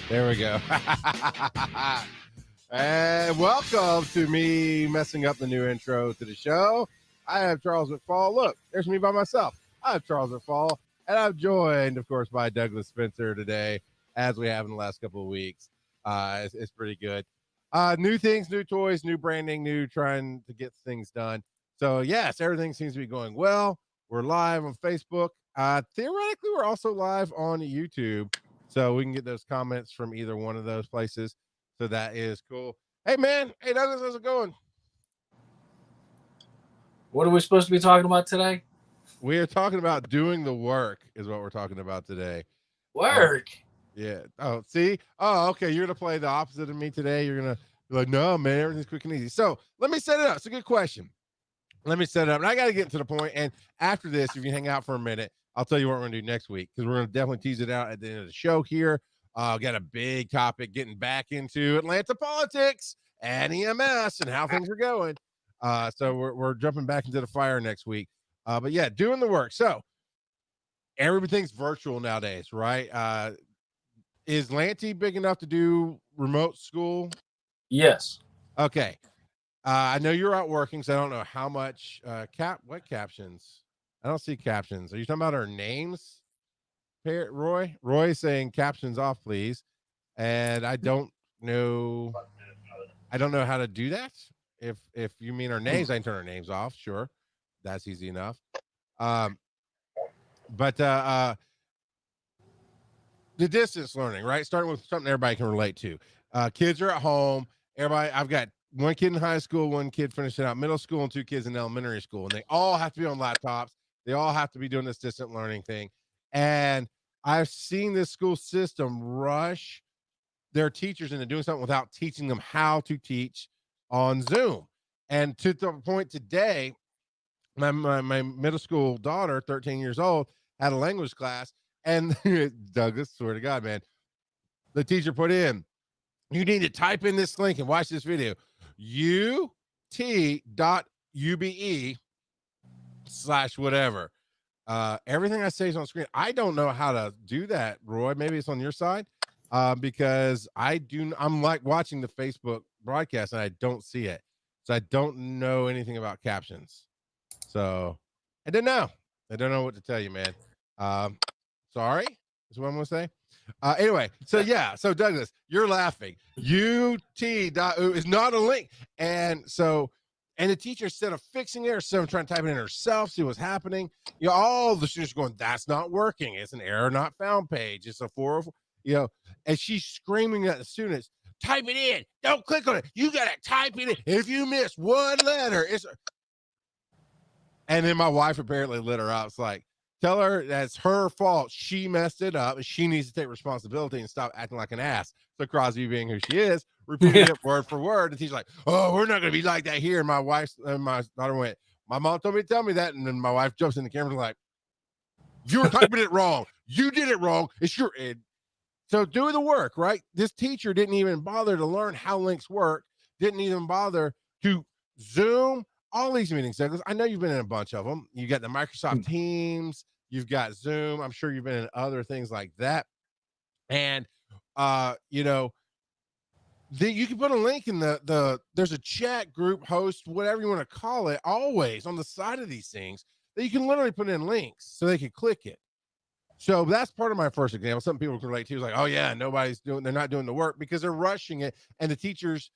There we go. And welcome to me messing up the new intro to the show. I have Charles McFall. Look, there's me by myself. I have Charles McFall, and I'm joined, of course, by Douglas Spencer today, as we have in the last couple of weeks. It's pretty good. New things, new toys, new branding, new trying to get things done. So, yes, everything seems to be going well. We're live on Facebook. Theoretically, we're also live on YouTube. So we can get those comments from either one of those places. So that is cool. Hey, man. Hey, Douglas, how's it going? What are we supposed to be talking about today? We are talking about doing the work is what we're talking about today. Work. Yeah. Oh, see? Oh, okay. You're going to play the opposite of me today. You're going to be like, no, man, everything's quick and easy. So let me set it up. It's a good question. Let me set it up. And I got to get to the point. And after this, if you hang out for a minute, I'll tell you what we're going to do next week because we're going to definitely tease it out at the end of the show here. Got a big topic getting back into Atlanta politics and EMS and how things are going. So we're jumping back into the fire next week. But yeah, doing the work. So everything's virtual nowadays, right? Is Lanty big enough to do remote school? Yes. Okay. I know you're out working, so I don't know how much what captions? I don't see captions. Are you talking about our names? Roy? Roy saying captions off, please. And I don't know how to do that. If you mean our names, I can turn our names off. Sure. That's easy enough. But the distance learning, right? Starting with something everybody can relate to. Kids are at home. Everybody, I've got one kid in high school, one kid finishing out middle school, and two kids in elementary school. And they all have to be on laptops. They all have to be doing this distant learning thing. And I've seen this school system rush their teachers into doing something without teaching them how to teach on Zoom. And to the point today, my middle school daughter, 13 years old, had a language class. And Douglas, swear to God, man, the teacher put in, you need to type in this link and watch this video. ut.ube/whatever. Everything I say is on screen. I don't know how to do that, Roy. Maybe it's on your side. Because I'm like watching the Facebook broadcast and I don't see it. So I don't know anything about captions. So I don't know. I don't know what to tell you, man. Sorry, is what I'm gonna say. Anyway, so yeah, so Douglas, you're laughing. ut.u is not a link. And the teacher, instead of fixing it herself, trying to type it in herself, see what's happening, all the students are going, that's not working. It's an error not found page. It's a 404, and she's screaming at the students, type it in. Don't click on it. You got to type it in. If you miss one letter, and then my wife apparently lit her out. It's like, tell her that's her fault. She messed it up and she needs to take responsibility and stop acting like an ass. So Crosby, being who she is, repeated it word for word. And she's like, oh, we're not going to be like that here. And my daughter went, my mom told me to tell me that. And then my wife jumps in the camera and like, you were typing it wrong. You did it wrong. It's your id. So do the work, right? This teacher didn't even bother to learn how links work. Didn't even bother to Zoom all these meetings, Douglas. I know you've been in a bunch of them. You got the Microsoft Teams, you've got Zoom. I'm sure you've been in other things like that. And you can put a link in there's a chat group, host, whatever you want to call it, always on the side of these things that you can literally put in links so they can click it. So that's part of my first example. Some people can relate to is like, oh yeah, they're not doing the work because they're rushing it. And the teachers,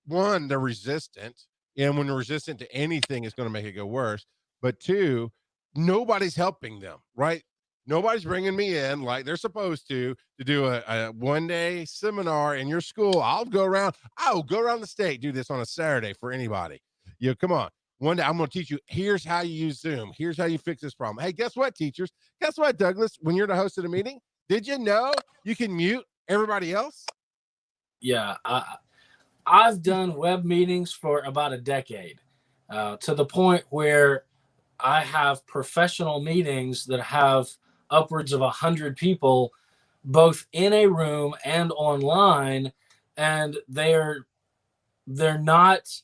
one, they're resistant. And when they're resistant to anything, it's going to make it go worse. But two, nobody's helping them, right? Nobody's bringing me in like they're supposed to do a one-day seminar in your school. I'll go around the state, do this on a Saturday for anybody. Come on. One day I'm going to teach you, here's how you use Zoom. Here's how you fix this problem. Hey, guess what, teachers? Guess what, Douglas? When you're the host of the meeting, did you know you can mute everybody else? Yeah. I've done web meetings for about a decade, to the point where I have professional meetings that have upwards of 100 people, both in a room and online, and they're not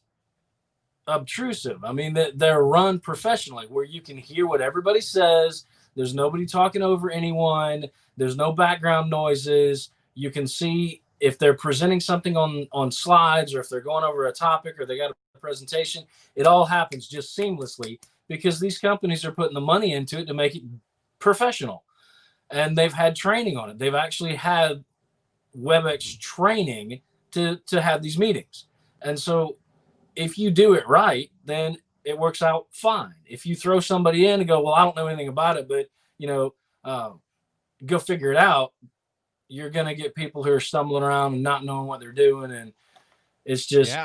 obtrusive. I mean, they're run professionally, where you can hear what everybody says. There's nobody talking over anyone. There's no background noises. You can see if they're presenting something on slides, or if they're going over a topic, or they got a presentation. It all happens just seamlessly because these companies are putting the money into it to make it professional, and they've had training on it. They've actually had WebEx training to have these meetings. And so if you do it right, then it works out fine. If you throw somebody in and go, well, I don't know anything about it, but go figure it out, you're going to get people who are stumbling around and not knowing what they're doing. And it's just,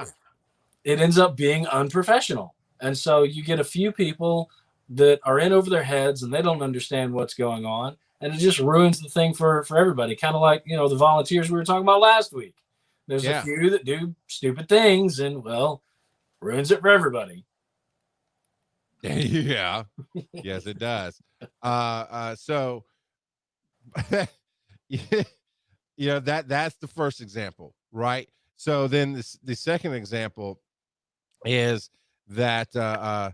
it ends up being unprofessional. And so you get a few people that are in over their heads and they don't understand what's going on. And it just ruins the thing for everybody. Kind of like, the volunteers we were talking about last week. There's a few that do stupid things and, well, ruins it for everybody. Yeah. Yes, it does. So that's the first example, right? So then the second example is that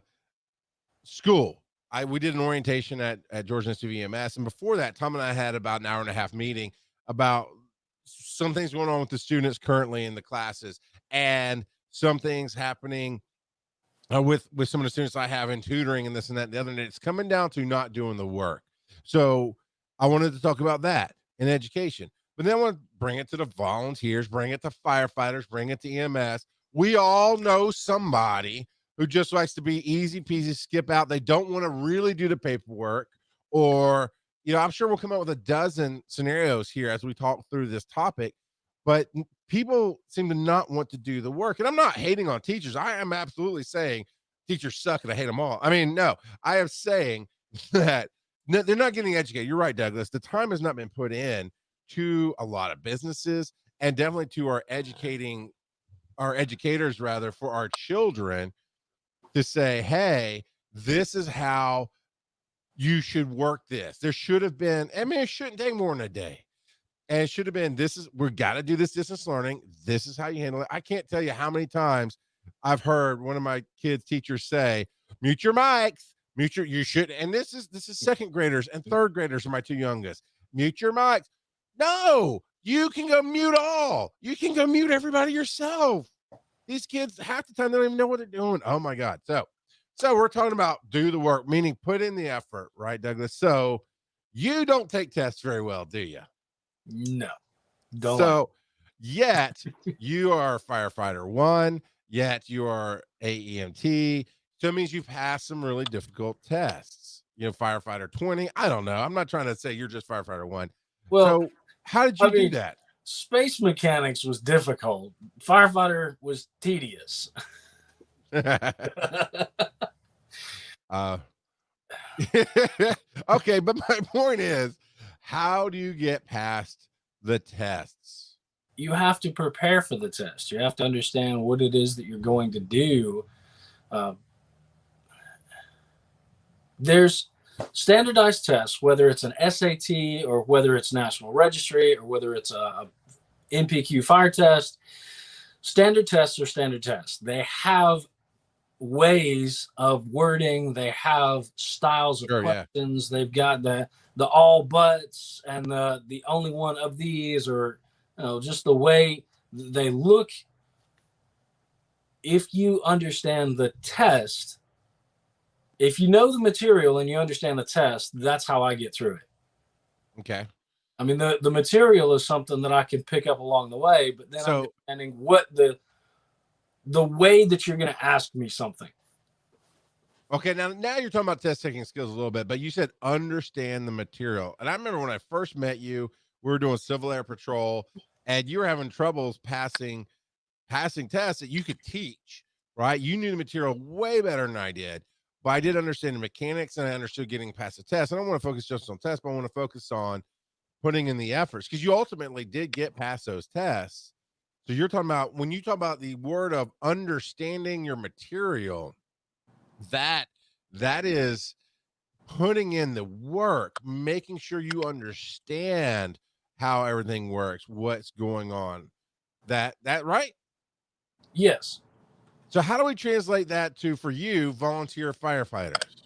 school. We did an orientation at Georgia Institute of EMS, and before that, Tom and I had about an hour and a half meeting about some things going on with the students currently in the classes, and some things happening with some of the students I have in tutoring and this and that and the other. And it's coming down to not doing the work. So I wanted to talk about that in education, but then I want to bring it to the volunteers, bring it to firefighters, bring it to EMS. We all know somebody who just likes to be easy peasy, skip out. They don't want to really do the paperwork, or, I'm sure we'll come up with a dozen scenarios here as we talk through this topic, but people seem to not want to do the work. And I'm not hating on teachers. I am absolutely saying teachers suck and I hate them all. I mean, no, I am saying that they're not getting educated. You're right, Douglas. The time has not been put in to a lot of businesses, and definitely to our educators rather, for our children, to say, hey, this is how you should work this. There should have been, it shouldn't take more than a day. And it should have been, we got to do this distance learning. This is how you handle it. I can't tell you how many times I've heard one of my kids' teachers say, mute your mics, you should. And this is second graders and third graders are my two youngest. Mute your mics. No, you can go mute all. You can go mute everybody yourself. These kids, half the time, they don't even know what they're doing. Oh my God. So we're talking about do the work, meaning put in the effort, right, Douglas? So you don't take tests very well, do you? No. Don't. So yet you are a firefighter 1, yet you are AEMT. So it means you've passed some really difficult tests. Firefighter 20. I don't know. I'm not trying to say you're just firefighter 1. Well, so how did you do that? Space mechanics was difficult. Firefighter was tedious. Okay, but my point is, how do you get past the tests? You have to prepare for the test. You have to understand what it is that you're going to do. There's standardized tests, whether it's an SAT or whether it's National Registry or whether it's a NPQ fire test. Standard tests are standard tests. They have ways of wording. They have styles of questions. Yeah. They've got the all buts and the only one of these, or just the way they look. If you understand the test, if you know the material and you understand the test, that's how I get through it. Okay. I mean, the material is something that I can pick up along the way, but then understanding what the way that you're going to ask me something. Okay, now you're talking about test taking skills a little bit, but you said understand the material. And I remember when I first met you, we were doing Civil Air Patrol, and you were having troubles passing tests that you could teach, right? You knew the material way better than I did, but I did understand the mechanics, and I understood getting past the test. I don't want to focus just on tests, but I want to focus on putting in the efforts, because you ultimately did get past those tests. So you're talking about, when you talk about the word of understanding your material, that is putting in the work, making sure you understand how everything works, what's going on. That right? Yes. So how do we translate that to, for you, volunteer firefighters?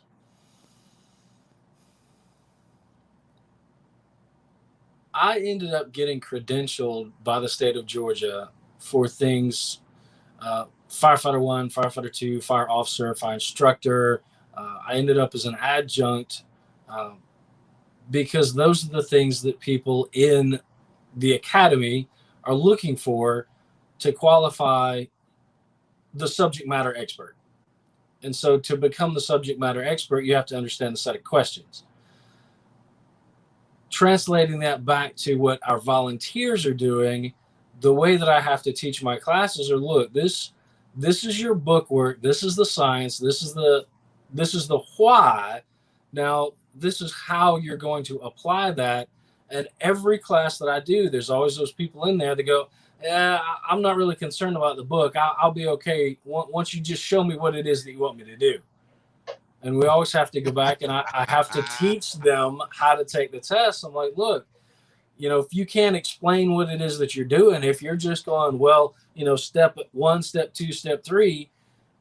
I ended up getting credentialed by the state of Georgia for things firefighter one, firefighter two, fire officer, fire instructor. I ended up as an adjunct uh, because those are the things that people in the academy are looking for to qualify the subject matter expert. And so to become the subject matter expert, you have to understand the set of questions. Translating that back to what our volunteers are doing, the way that I have to teach my classes are, look, this is your book work, this is the science, this is the why. Now this is how you're going to apply that. And every class that I do, there's always those people in there that go, yeah, I'm not really concerned about the book. I'll be okay once you just show me what it is that you want me to do. And we always have to go back, and I have to teach them how to take the test. I'm like, look, if you can't explain what it is that you're doing, if you're just going, well, step one, step two, step three,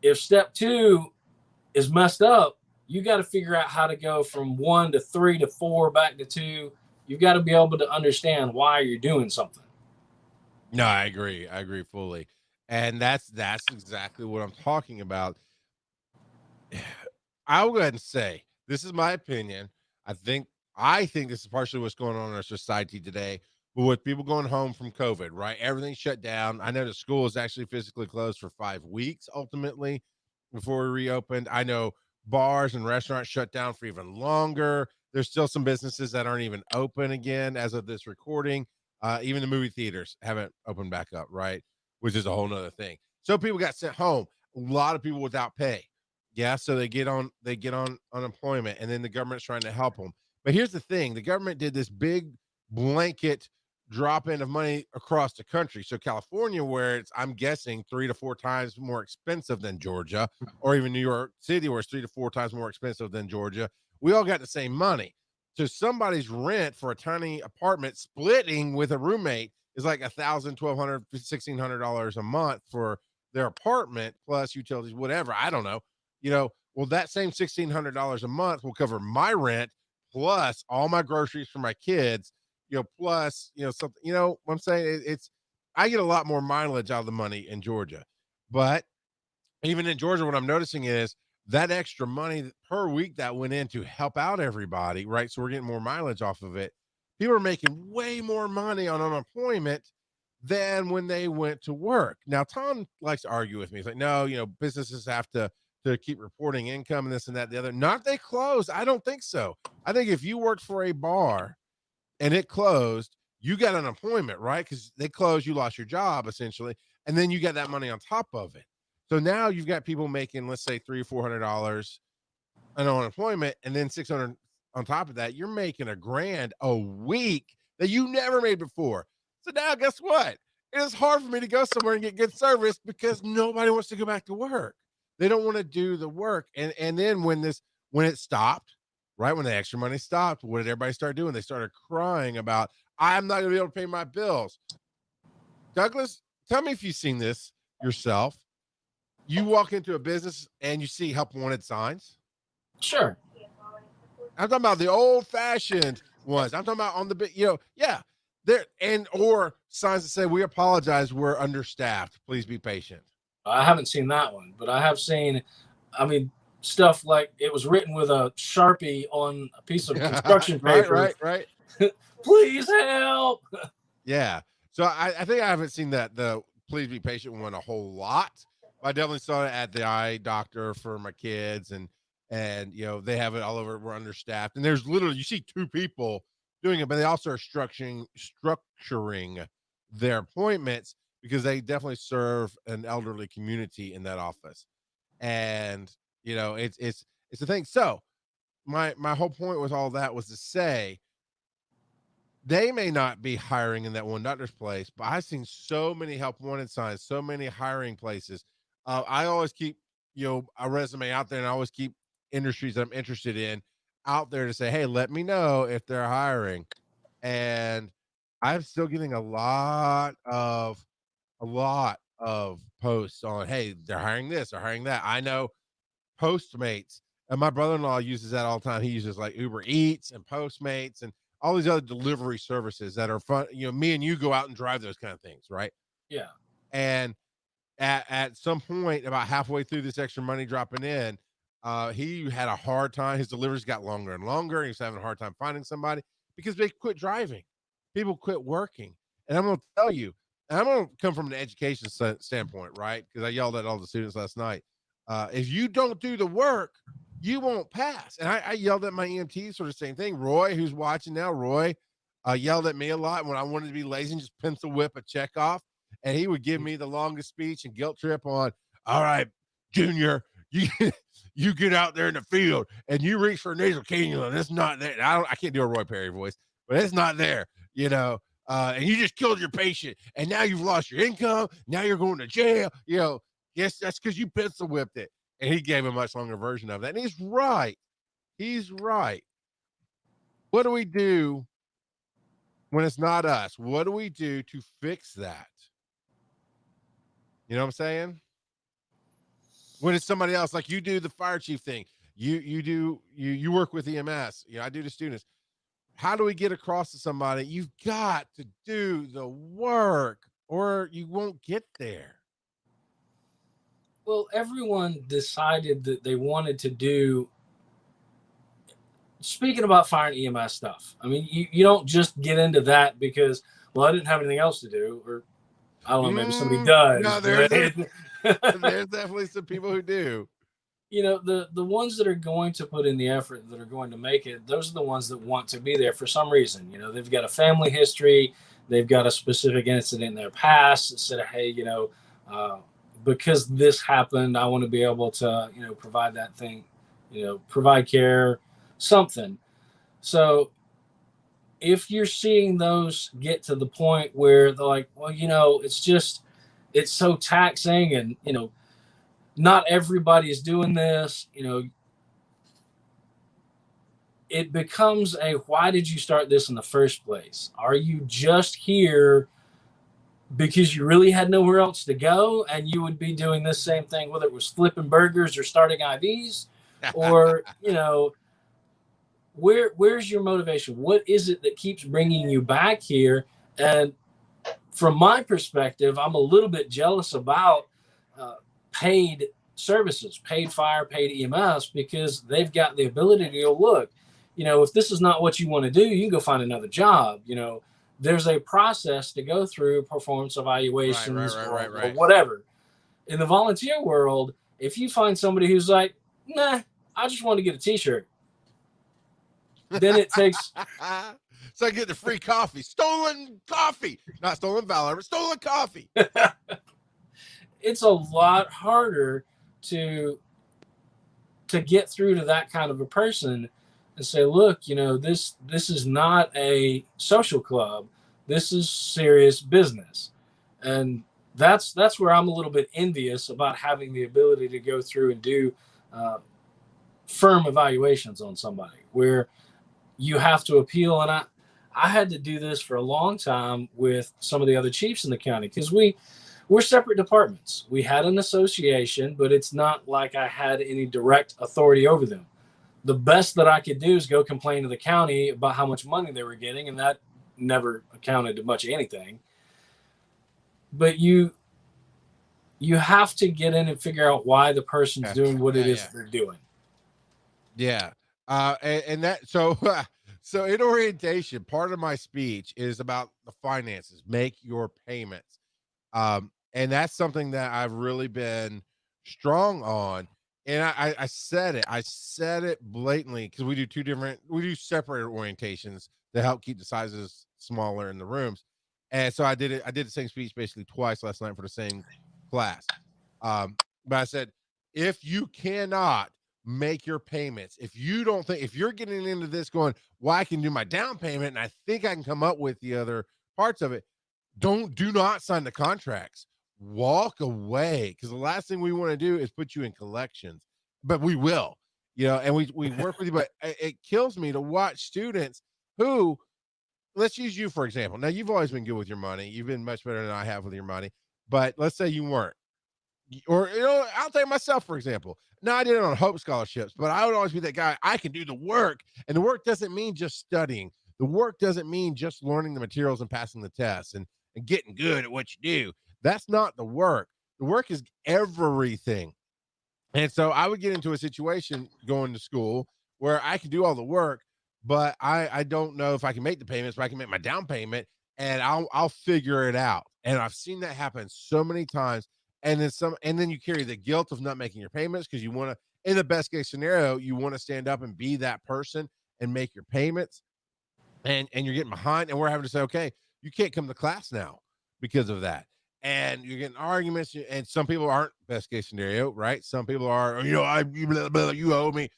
if step two is messed up, you got to figure out how to go from 1 to 3 to 4 back to 2. You've got to be able to understand why you're doing something. No, I agree. I agree fully. And that's exactly what I'm talking about. I'll go ahead and say this is my opinion. I think this is partially what's going on in our society today. But with people going home from COVID, right? Everything shut down. I know the school is actually physically closed for 5 weeks ultimately before we reopened. I know bars and restaurants shut down for even longer. There's still some businesses that aren't even open again as of this recording. Even the movie theaters haven't opened back up, right? Which is a whole nother thing. So people got sent home. A lot of people without pay. Yeah, so they get on unemployment, and then the government's trying to help them. But here's the thing: the government did this big blanket drop in of money across the country. So California, where it's I'm guessing 3 to 4 times more expensive than Georgia, or even New York City, where it's 3 to 4 times more expensive than Georgia, we all got the same money. So somebody's rent for a tiny apartment splitting with a roommate is like $1,000, $1,200, $1,600 a month for their apartment plus utilities, whatever. I don't know. Well, that same $1,600 a month will cover my rent plus all my groceries for my kids, plus, something, what I'm saying? I get a lot more mileage out of the money in Georgia. But even in Georgia, what I'm noticing is that extra money per week that went in to help out everybody, right? So we're getting more mileage off of it. People are making way more money on unemployment than when they went to work. Now, Tom likes to argue with me. He's like, no, businesses have to keep reporting income and this and that, the other. Not if they close. I don't think so. I think if you worked for a bar and it closed, you got unemployment, right? Because they closed, you lost your job essentially, and then you got that money on top of it. So now you've got people making, let's say, $300-$400 on unemployment, and then 600 on top of that. You're making $1,000 a week that you never made before. So now, guess what? It is hard for me to go somewhere and get good service because nobody wants to go back to work. They don't want to do the work. And then when it stopped, right, when the extra money stopped, what did everybody start doing? They started crying about, I'm not gonna be able to pay my bills. Douglas, tell me if you've seen this yourself. You walk into a business and you see help wanted signs. Sure. I'm talking about the old fashioned ones. I'm talking about on the big, yeah. There or signs that say, we apologize, we're understaffed. Please be patient. I haven't seen that one, but I have seen, stuff like it was written with a Sharpie on a piece of construction paper. Right. Please help. Yeah. So I think I haven't seen the please be patient one a whole lot. I definitely saw it at the eye doctor for my kids, and they have it all over. We're understaffed, and there's literally you see 2 people doing it, but they also are structuring their appointments because they definitely serve an elderly community in that office. And it's the thing. So my whole point with all that was to say they may not be hiring in that one doctor's place, but I've seen so many help wanted signs, so many hiring places. I always keep a resume out there, and I always keep industries that I'm interested in out there to say, hey, let me know if they're hiring. And I'm still getting a lot of posts on, hey, they're hiring this, they're hiring that. I know Postmates, and my brother-in-law uses that all the time. He uses like Uber Eats and Postmates, and all these other delivery services that are fun. You know, me and you go out and drive those kind of things, right? Yeah. And at some point, about halfway through this extra money dropping in, he had a hard time. His deliveries got longer and longer. And he was having a hard time finding somebody because they quit driving. People quit working. And I'm going to tell you, and I'm going to come from an education standpoint, right? Because I yelled at all the students last night. If you don't do the work, you won't pass. And I yelled at my EMTs for the same thing. Roy, who's watching now, Roy, yelled at me a lot when I wanted to be lazy and just pencil whip a check off. And he would give me the longest speech and guilt trip on, all right, Junior, you you get out there in the field and you reach for a nasal cannula. It's not there. I can't do a Roy Perry voice, but it's not there, you know. And you just killed your patient, and now you've lost your income. Now you're going to jail. You know, yes, that's because you pencil whipped it. And he gave a much longer version of that. And he's right. He's right. What do we do when it's not us? What do we do to fix that? You know what I'm saying? When it's somebody else, like you do the fire chief thing, you work with EMS. You know, I do the students. How do we get across to somebody? You've got to do the work, or you won't get there. Well, everyone decided that they wanted to do. Speaking about fire and EMS stuff, I mean, you don't just get into that because, well, I didn't have anything else to do, or I don't know, maybe somebody does. No, there's definitely some people who do. You know, the ones that are going to put in the effort, that are going to make it, those are the ones that want to be there for some reason. You know, they've got a family history, they've got a specific incident in their past that said, hey, you know, because this happened, I want to be able to, you know, provide that thing, you know, provide care, something. So if you're seeing those get to the point where they're like, well, you know, it's so taxing, and, you know, not everybody is doing this, you know, it becomes a, why did you start this in the first place? Are you just here because you really had nowhere else to go, and you would be doing this same thing, whether it was flipping burgers or starting IVs, or, you know, where's your motivation? What is it that keeps bringing you back here? And from my perspective, I'm a little bit jealous about paid services, paid fire, paid EMS, because they've got the ability to go, look, you know, if this is not what you want to do, you can go find another job. You know, there's a process to go through, performance evaluations, or whatever. In the volunteer world, if you find somebody who's like, nah, I just want to get a t-shirt, then it takes so I get the free coffee. Stolen coffee. Not stolen valor, but stolen coffee. It's a lot harder to get through to that kind of a person and say, look, you know, this is not a social club. This is serious business. And that's where I'm a little bit envious about having the ability to go through and do firm evaluations on somebody, where you have to appeal. And I had to do this for a long time with some of the other chiefs in the county, because we're separate departments. We had an association, but it's not like I had any direct authority over them. The best that I could do is go complain to the county about how much money they were getting, and that never accounted to much of anything. But you have to get in and figure out why the person's doing what it is they're doing. Yeah. And that, so in orientation, part of my speech is about the finances, make your payments. And that's something that I've really been strong on. And I said it blatantly, because we do separate orientations to help keep the sizes smaller in the rooms. And so I did the same speech basically twice last night for the same class. But I said, if you cannot make your payments, if you're getting into this going, well, I can do my down payment and I think I can come up with the other parts of it, do not sign the contracts. Walk away, because the last thing we want to do is put you in collections. But we will, you know, and we work with you. But it kills me to watch students who, let's use you for example. Now, you've always been good with your money. You've been much better than I have with your money. But let's say you weren't. Or, you know, I'll take myself, for example. Now, I did it on Hope scholarships, but I would always be that guy. I can do the work, and the work doesn't mean just studying. The work doesn't mean just learning the materials and passing the tests and getting good at what you do. That's not the work. The work is everything. And so I would get into a situation going to school where I can do all the work, but I don't know if I can make the payments, but I can make my down payment and I'll figure it out. And I've seen that happen so many times. And then you carry the guilt of not making your payments because you want to, in the best case scenario, you want to stand up and be that person and make your payments. And you're getting behind, and we're having to say, okay, you can't come to class now because of that. And you're getting arguments, and some people aren't best case scenario, right? Some people are, you owe me.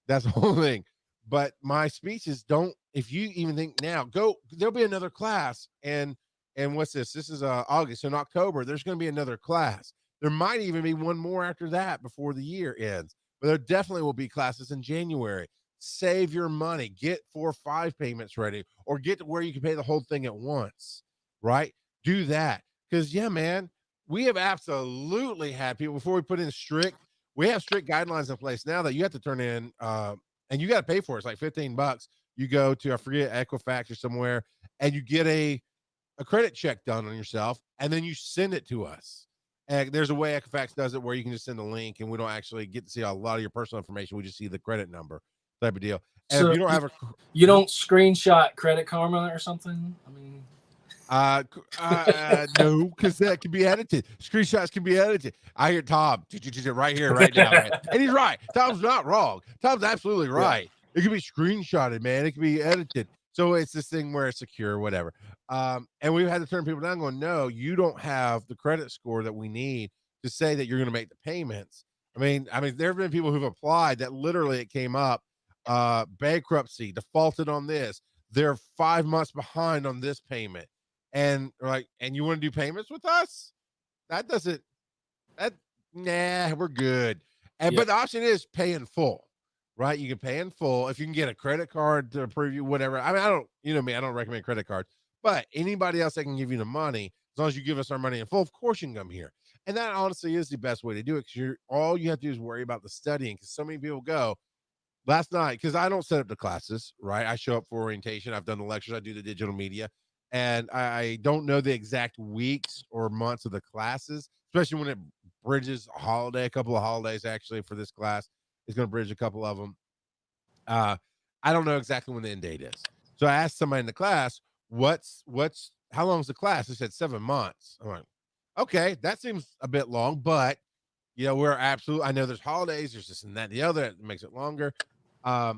That's the whole thing. But my speeches don't, if you even think now, there'll be another class. And what's this? This is August. So in October, there's going to be another class. There might even be one more after that before the year ends. But there definitely will be classes in January. Save your money, get 4 or 5 payments ready, or get to where you can pay the whole thing at once, right? Do that. Because, yeah, man, we have absolutely had people before we put in we have strict guidelines in place now that you have to turn in, and you got to pay for it. It's like $15. You go to, I forget, Equifax or somewhere, and you get a credit check done on yourself, and then you send it to us. And there's a way Equifax does it where you can just send a link, and we don't actually get to see a lot of your personal information. We just see the credit number type of deal. And so if you don't have you don't screenshot Credit Karma or something? I mean, no, because that can be edited. Screenshots can be edited. I hear Tom right here, right now, man. And he's right. Tom's not wrong. Tom's absolutely right. Yeah. It can be screenshotted, man. It can be edited. So it's this thing where it's secure, whatever. And we've had to turn people down going, no, you don't have the credit score that we need to say that you're going to make the payments. I mean, there have been people who've applied that literally it came up, bankruptcy, defaulted on this. They're 5 months behind on this payment. And like, and you want to do payments with us? Nah, we're good. And but the option is pay in full, right? You can pay in full if you can get a credit card to approve you, whatever. I mean, I don't recommend credit cards, but anybody else that can give you the money, as long as you give us our money in full, of course you can come here. And that honestly is the best way to do it, because all you have to do is worry about the studying, because so many people go last night, because I don't set up the classes, right? I show up for orientation. I've done the lectures. I do the digital media. And I don't know the exact weeks or months of the classes, especially when it bridges a holiday, a couple of holidays actually for this class. It's going to bridge a couple of them. I don't know exactly when the end date is. So I asked somebody in the class, how long is the class? They said 7 months. I'm like, okay, that seems a bit long, but I know there's holidays, there's this and that, and the other, that makes it longer. But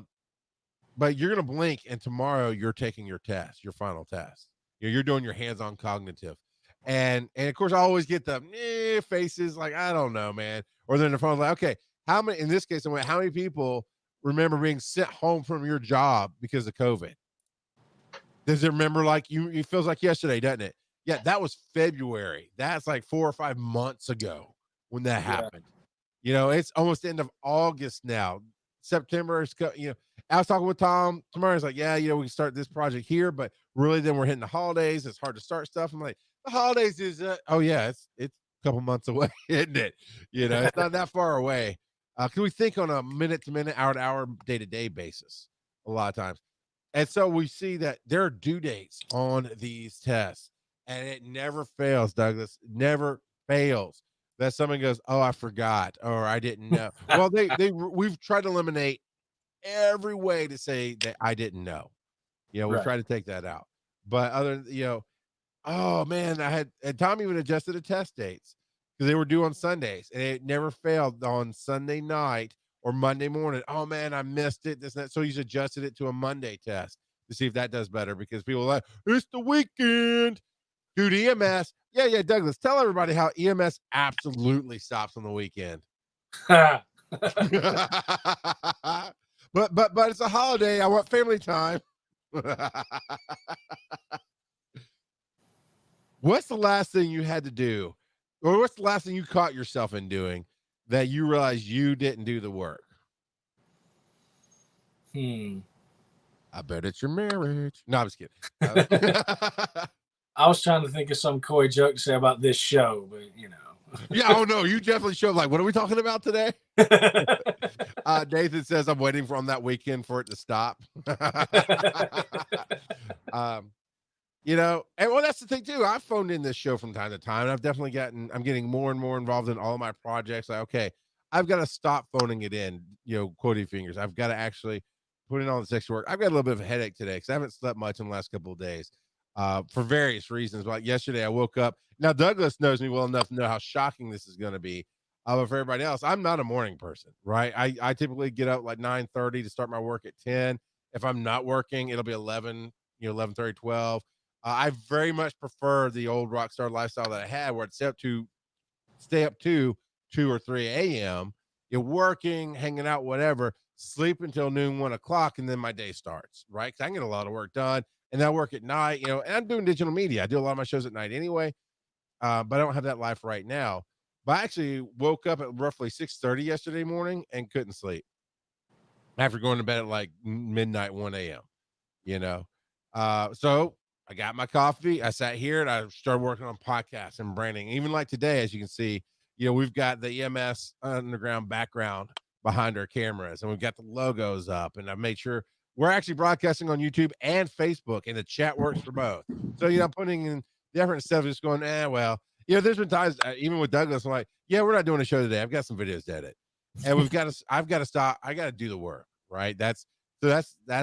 you're going to blink and tomorrow you're taking your test, your final test. You're doing your hands-on cognitive. And of course I always get the faces like, I don't know, man. Or then the phone's like, okay, in this case, I'm like, how many people remember being sent home from your job because of COVID? Does it remember like it feels like yesterday, doesn't it? Yeah, that was February. That's like 4 or 5 months ago when that happened. It's almost the end of August now. September is, I was talking with Tom tomorrow. He's like, yeah, we can start this project here, but really then we're hitting the holidays. It's hard to start stuff. I'm like, the holidays is, oh yeah, it's a couple months away, isn't it? It's not that far away. Can we think on a minute to minute, hour to hour, day to day basis a lot of times. And so we see that there are due dates on these tests, and it never fails, Douglas, never fails that someone goes, oh, I forgot, or I didn't know. Well, we've tried to eliminate every way to say that I didn't know. We've tried to take that out. But oh man, and Tom even adjusted the test dates because they were due on Sundays, and it never failed on Sunday night or Monday morning. Oh man, I missed it. This and that. So he's adjusted it to a Monday test to see if that does better, because people are like, it's the weekend. Dude, EMS. Yeah, Douglas, tell everybody how EMS absolutely stops on the weekend. But it's a holiday. I want family time. What's the last thing you had to do, or what's the last thing you caught yourself in doing that you realized you didn't do the work? I bet it's your marriage. No, I'm just kidding. I was trying to think of some coy joke to say about this show, but Yeah, oh no, you definitely showed like, what are we talking about today? Nathan says I'm waiting for on that weekend for it to stop. um, you know, and well, that's the thing too. I've phoned in this show from time to time, and I'm getting more and more involved in all my projects. Like, okay, I've got to stop phoning it in, you know, quoting fingers. I've got to actually put in all this extra work. I've got a little bit of a headache today because I haven't slept much in the last couple of days, for various reasons. Like yesterday, I woke up. Now, Douglas knows me well enough to know how shocking this is going to be. But for everybody else, I'm not a morning person, right? I typically get up like 9:30 to start my work at 10. If I'm not working, it'll be 11, you know, 11:30, 12. I very much prefer the old rock star lifestyle that I had, where I'd stay up to 2 or 3 a.m. You're working, hanging out, whatever, sleep until noon, 1 o'clock, and then my day starts, right? Because I can get a lot of work done, and I work at night, you know. And I'm doing digital media. I do a lot of my shows at night anyway, but I don't have that life right now. But I actually woke up at roughly 6:30 yesterday morning and couldn't sleep after going to bed at like midnight, 1 a.m. You know, so I got my coffee. I sat here and I started working on podcasts and branding. Even like today, as you can see, you know, we've got the EMS Underground background behind our cameras, and we've got the logos up. And I made sure we're actually broadcasting on YouTube and Facebook, and the chat works for both. So, you know, putting in the effort instead of just going, well, you know, there's been times, even with Douglas, I'm like, yeah, we're not doing a show today. I've got some videos to edit, and I've got to stop. I got to do the work, right? That's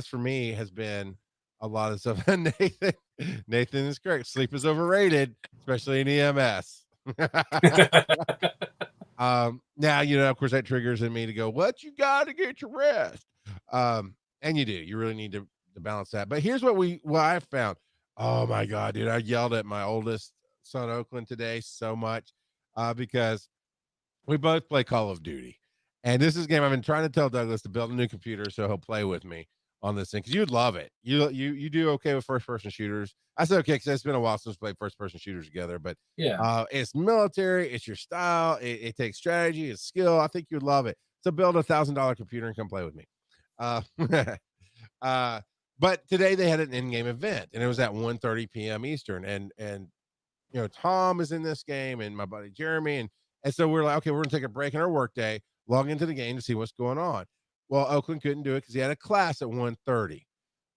for me has been a lot of stuff. Nathan is correct. Sleep is overrated, especially in EMS. Now, you know, of course, that triggers in me to go, what you got to get your rest. And you do, you really need to balance that. But here's what I found. Oh my God, dude, I yelled at my oldest son, Oakland, today so much, because we both play Call of Duty. And this is a game I've been trying to tell Douglas to build a new computer so he'll play with me on this thing, because you'd love it. You do okay with first person shooters. I said okay because it's been a while since we played first person shooters together, but Yeah. it's military, it's your style, it takes strategy, it's skill. I think you'd love it. So build $1,000 computer and come play with me. Uh, uh, but today they had an in-game event, and it was at 1:30 p.m. Eastern, and you know, Tom is in this game and my buddy Jeremy. And so we're like, okay, we're gonna take a break in our work day, log into the game to see what's going on. Well, Oakland couldn't do it because he had a class at 1:30.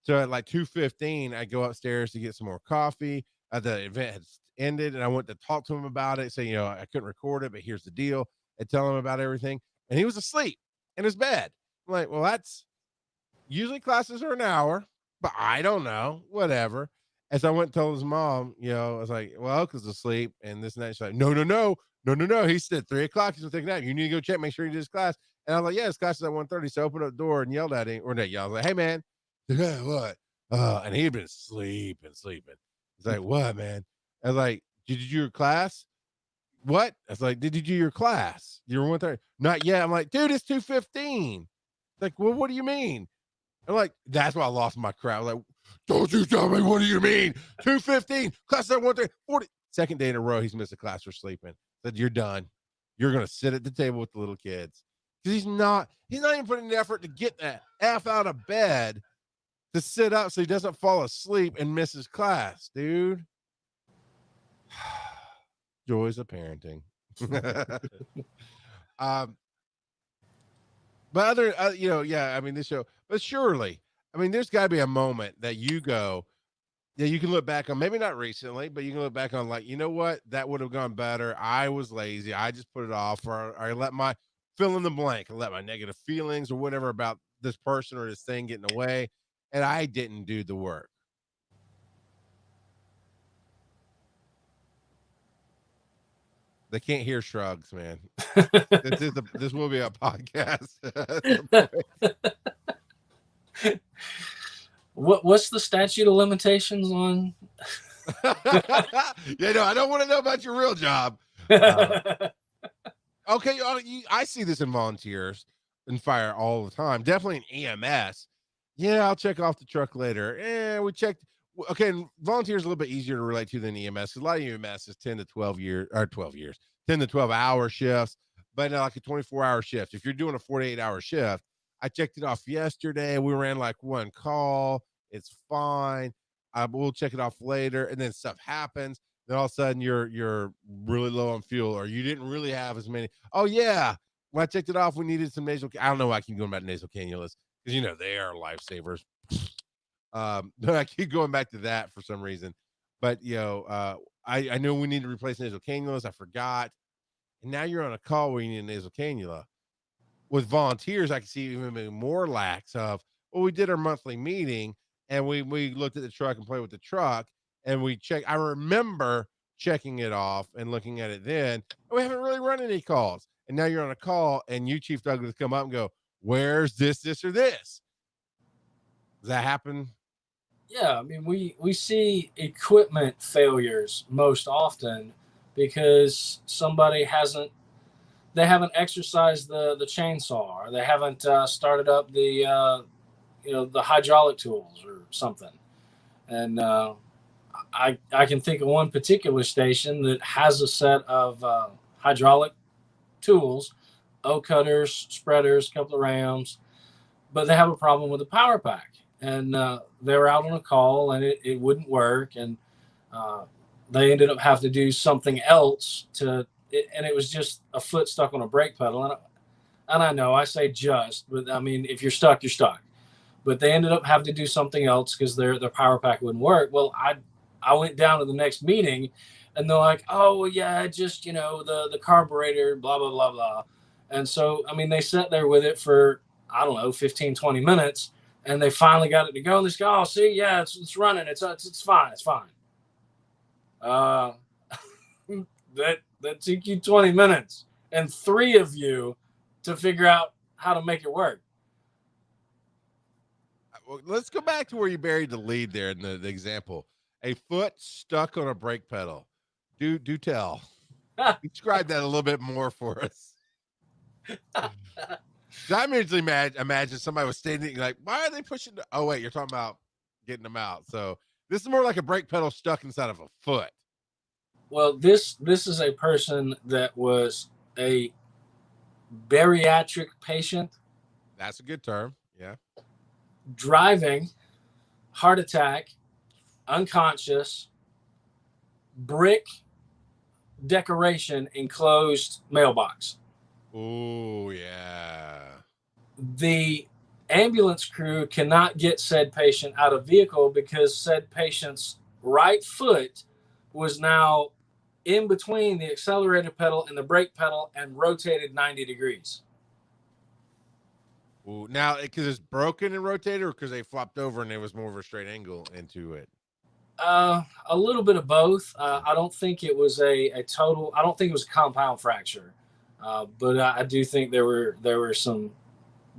So at like 2:15, I go upstairs to get some more coffee. The event had ended, and I went to talk to him about it, say, you know, I couldn't record it, but here's the deal, and tell him about everything. And he was asleep in his bed. I'm like, well, that's usually classes are an hour, but I don't know, whatever. As I went and told his mom, you know, I was like, well, Uncle's asleep and this and that. She's like, no. He said 3 o'clock. He's gonna take a nap. You need to go check, make sure he did his class. And I was like, yeah, his class is at 1:30. So I opened up the door and yelled at him, or not yelled, I was like, hey man, what? And he had been sleeping. He's like, what, man? I was like, did you do your class? What? I was like, did you do your class? You're 1:30. Not yet. I'm like, dude, it's 2:15. Like, well, what do you mean? I'm like, that's why I lost my crowd. Like, don't you tell me, what do you mean? 2:15, class at 1:40. Second day in a row, he's missed a class for sleeping. Said, you're done. You're gonna sit at the table with the little kids. Because he's not even putting the effort to get that F out of bed to sit up so he doesn't fall asleep and miss his class, dude. Joys of parenting. um, But you know, yeah, I mean, this show, but surely, I mean, there's got to be a moment that you go, yeah, you can look back on, maybe not recently, but you can look back on, like, you know what, that would have gone better. I was lazy. I just put it off, or I let my fill in the blank, I let my negative feelings or whatever about this person or this thing get in the way, and I didn't do the work. They can't hear shrugs, man. This will be a podcast. What's the statute of limitations on? Yeah, no, I don't want to know about your real job. Okay, I see this in volunteers and fire all the time. Definitely in EMS. Yeah, I'll check off the truck later. We checked. Okay, and volunteers a little bit easier to relate to than EMS. A lot of EMS is 10 to 12 years, or 12 years, 10 to 12-hour shifts, but like a 24-hour shift. If you're doing a 48-hour shift, I checked it off yesterday. We ran like one call. It's fine. We'll check it off later, and then stuff happens. Then all of a sudden you're really low on fuel, or you didn't really have as many. Oh yeah, when I checked it off, we needed some nasal. I don't know why I keep going back to nasal cannulas because they are lifesavers. I keep going back to that for some reason, but I know we need to replace nasal cannulas. I forgot, and now you're on a call where you need a nasal cannula. With volunteers, I can see even more lax of. Well, we did our monthly meeting and we looked at the truck and played with the truck and we checked. I remember checking it off and looking at it then. And we haven't really run any calls, and now you're on a call and you, Chief Douglas, come up and go, "Where's this, or this?" Does that happen? Yeah, I mean, we see equipment failures most often because somebody haven't exercised the chainsaw, or they haven't started up the hydraulic tools or something. And I can think of one particular station that has a set of hydraulic tools, O cutters, spreaders, a couple of rams, but they have a problem with the power pack. And they were out on a call and it wouldn't work. And uh, they ended up having to do something else and it was just a foot stuck on a brake pedal. And I know I say just, but I mean, if you're stuck, you're stuck. But they ended up having to do something else because their power pack wouldn't work. Well, I went down to the next meeting, and they're like, "Oh, well, yeah, just the carburetor, blah blah blah blah." And so, I mean, they sat there with it for, I don't know, 15, 20 minutes, and they finally got it to go. And they go, "Oh, see, yeah, it's running. It's fine. It's fine." Uh, that took you 20 minutes and three of you to figure out how to make it work. Well, let's go back to where you buried the lead there in the example. A foot stuck on a brake pedal. Do tell. Describe that a little bit more for us. So I immediately imagine somebody was standing like, why are they pushing? Oh wait, you're talking about getting them out. So this is more like a brake pedal stuck inside of a foot. Well, this is a person that was a bariatric patient That's a good term. Yeah. driving, heart attack, unconscious, brick decoration enclosed mailbox. Oh yeah. The ambulance crew cannot get said patient out of vehicle because said patient's right foot was now in between the accelerator pedal and the brake pedal and rotated 90 degrees. Ooh, now because it's broken and rotated, or because they flopped over and there was more of a straight angle into it. A little bit of both. I don't think it was a total. I don't think it was a compound fracture, but I do think there were some.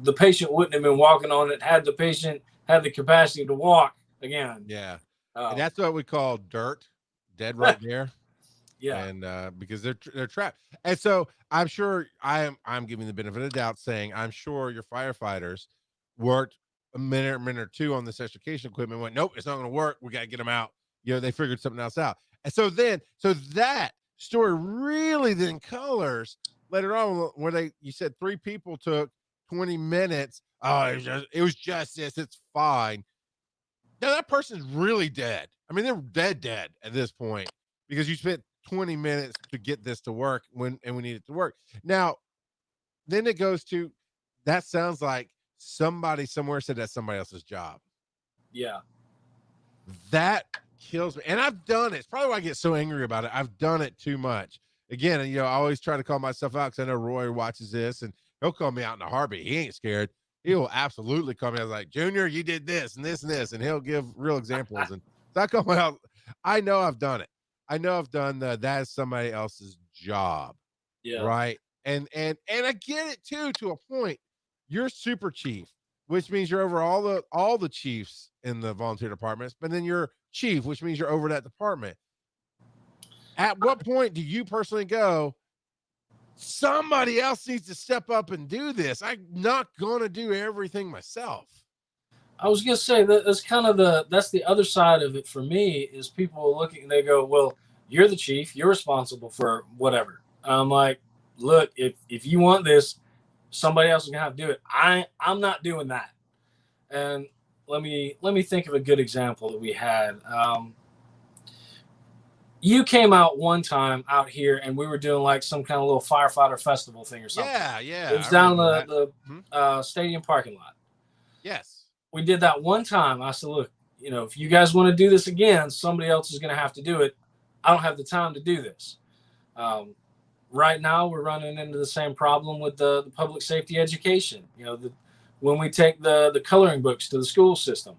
The patient wouldn't have been walking on it had the patient had the capacity to walk again. Yeah, and Uh, that's what we call dirt, dead right there. yeah, And because they're trapped, and so I'm sure I'm giving the benefit of the doubt, saying I'm sure your firefighters worked a minute or two on this extrication equipment. Went, nope, it's not going to work. We got to get them out. They figured something else out, and so that story really then colors later on where you said 3 people took 20 minutes. Oh, it was just this. It's fine. Now that person's really dead. I mean, they're dead at this point because you spent 20 minutes to get this to work and we need it to work. Now, then it goes to that sounds like somebody somewhere said that's somebody else's job. yeah, That kills me. And I've done it. It's probably why I get so angry about it. I've done it too much. Again, I always try to call myself out because I know Roy watches this and he'll call me out in a heartbeat. He ain't scared. He will absolutely call me. I was like, Junior, you did this and this and this, and he'll give real examples. And so I call out. I know I've done it. I know I've done that is somebody else's job. yeah, Right. And I get it too, to a point. You're super chief, which means you're over all the chiefs in the volunteer departments, but then you're chief, which means you're over that department. At what point do you personally go, somebody else needs to step up and do this? I'm not gonna do everything myself. I was gonna say that's kind of that's the other side of it for me is people looking and they go, well, you're the chief, you're responsible for whatever. I'm like, look, if you want this, somebody else is gonna have to do it. I'm not doing that. And let me think of a good example that we had. You came out one time out here, and we were doing like some kind of little firefighter festival thing or something. Yeah, It was I down in remember that. the stadium parking lot. Yes. We did that one time. I said, look, if you guys want to do this again, somebody else is going to have to do it. I don't have the time to do this. Right now, we're running into the same problem with the public safety education. When we take the coloring books to the school system,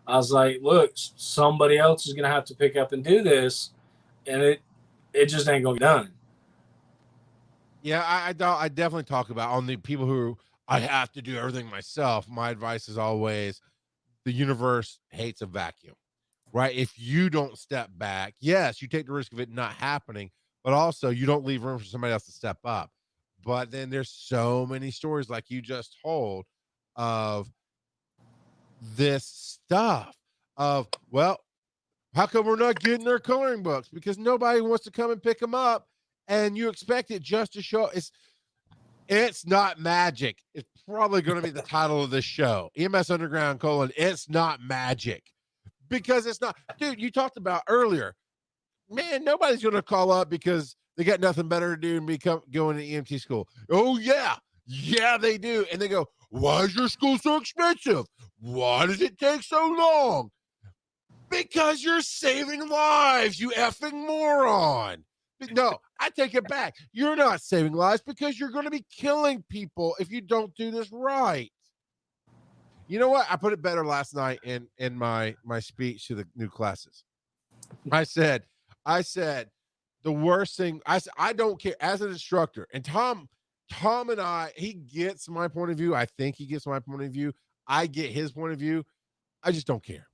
I was like, look, somebody else is going to have to pick up and do this, and it just ain't going to be done. Yeah, I definitely talk about on the people who I have to do everything myself. My advice is always the universe hates a vacuum, right? If you don't step back, yes, you take the risk of it not happening, but also you don't leave room for somebody else to step up. But then there's so many stories like you just told of this stuff of, well, how come we're not getting our coloring books? Because nobody wants to come and pick them up, and you expect it just to show. It's not magic. It's probably going to be the title of this show. EMS Underground : It's not magic. Because it's not, dude, you talked about earlier, man, nobody's going to call up because they got nothing better to do than going to EMT school. Oh, yeah. Yeah, they do. And they go, why is your school so expensive? Why does it take so long? Because you're saving lives, you effing moron. No, I take it back. You're not saving lives because you're going to be killing people if you don't do this right. You know what? I put it better last night in my speech to the new classes. I said the worst thing. I don't care as an instructor. And Tom and I, he gets my point of view. I think he gets my point of view. I get his point of view. I just don't care.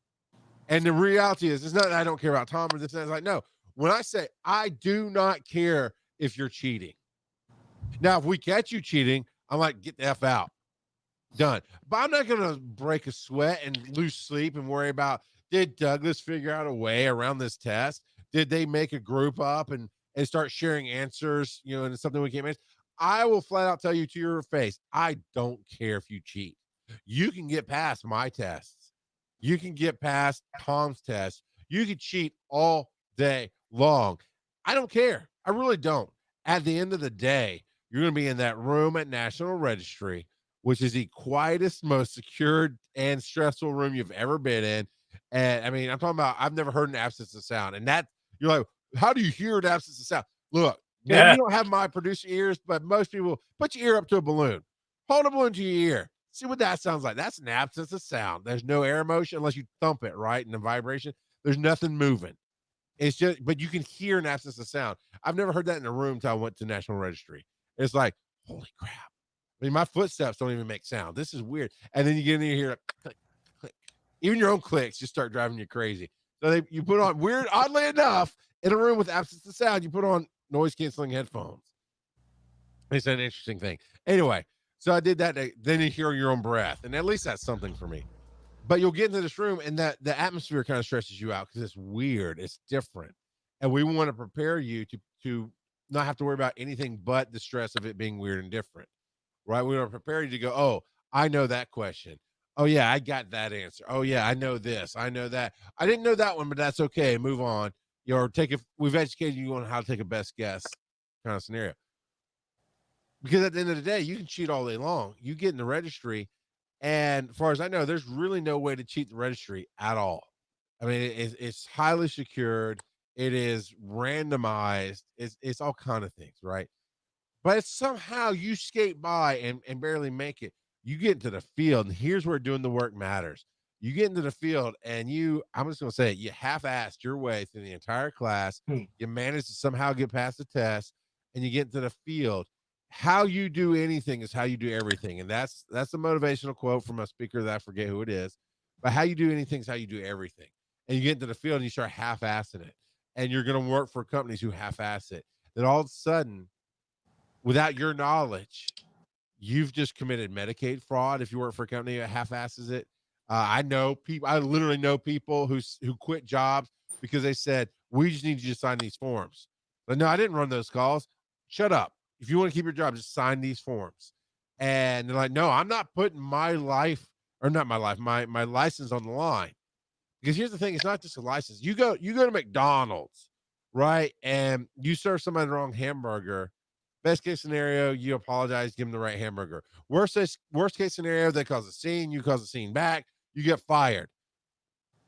And the reality is, it's not that I don't care about Tom or this. It's like, no, when I say I do not care if you're cheating. Now, if we catch you cheating, I'm like, get the F out. Done. But I'm not going to break a sweat and lose sleep and worry about, did Douglas figure out a way around this test? Did they make a group up and start sharing answers, and it's something we can't manage? I will flat out tell you to your face, I don't care if you cheat. You can get past my tests. You can get past Tom's test. You can cheat all day long. I don't care. I really don't. At the end of the day, you're going to be in that room at National Registry, which is the quietest, most secured and stressful room you've ever been in. And I mean, I'm talking about, I've never heard an absence of sound. And that, you're like, how do you hear an absence of sound? Look, maybe you don't have my producer ears, but most people put your ear up to a balloon. Hold a balloon to your ear. See what that sounds like. That's an absence of sound. There's no air motion unless you thump it, right? And the vibration, there's nothing moving. It's just, but you can hear an absence of sound. I've never heard that in a room until I went to National Registry. It's like, holy crap. I mean, my footsteps don't even make sound. This is weird. And then you get in here, like, click, click. Even your own clicks just start driving you crazy. So you put on, weird, oddly enough, in a room with absence of sound, you put on noise canceling headphones. It's an interesting thing. Anyway, so I did that. Then you hear your own breath, and at least that's something for me. But you'll get into this room, and that the atmosphere kind of stresses you out because it's weird, it's different, and we want to prepare you to not have to worry about anything but the stress of it being weird and different, right? We want to prepare you to go, oh, I know that question. Oh yeah, I got that answer. Oh yeah, I know this. I know that. I didn't know that one, but that's okay. Move on. We've educated you on how to take a best guess kind of scenario. Because at the end of the day, you can cheat all day long. You get in the registry, and as far as I know, there's really no way to cheat the registry at all. I mean, it's highly secured. It is randomized. It's all kind of things, right? But it's somehow you skate by and barely make it. You get into the field, and here's where doing the work matters. You get into the field, and I'm just going to say it, you half-assed your way through the entire class. You managed to somehow get past the test, and you get into the field. How you do anything is how you do everything. And that's a motivational quote from a speaker that I forget who it is. But how you do anything is how you do everything. And you get into the field and you start half-assing it. And you're going to work for companies who half-ass it. Then all of a sudden, without your knowledge, you've just committed Medicaid fraud if you work for a company that half-asses it. I literally know people who quit jobs because they said, we just need you to sign these forms. But no, I didn't run those calls. Shut up. If you want to keep your job, just sign these forms. And they're like, no, I'm not putting my license on the line. Because here's the thing, it's not just a license. You go to McDonald's right? And you serve somebody the wrong hamburger. Best case scenario, you apologize, give them the right hamburger. Worst case scenario, they cause a scene, you cause a scene back, you get fired.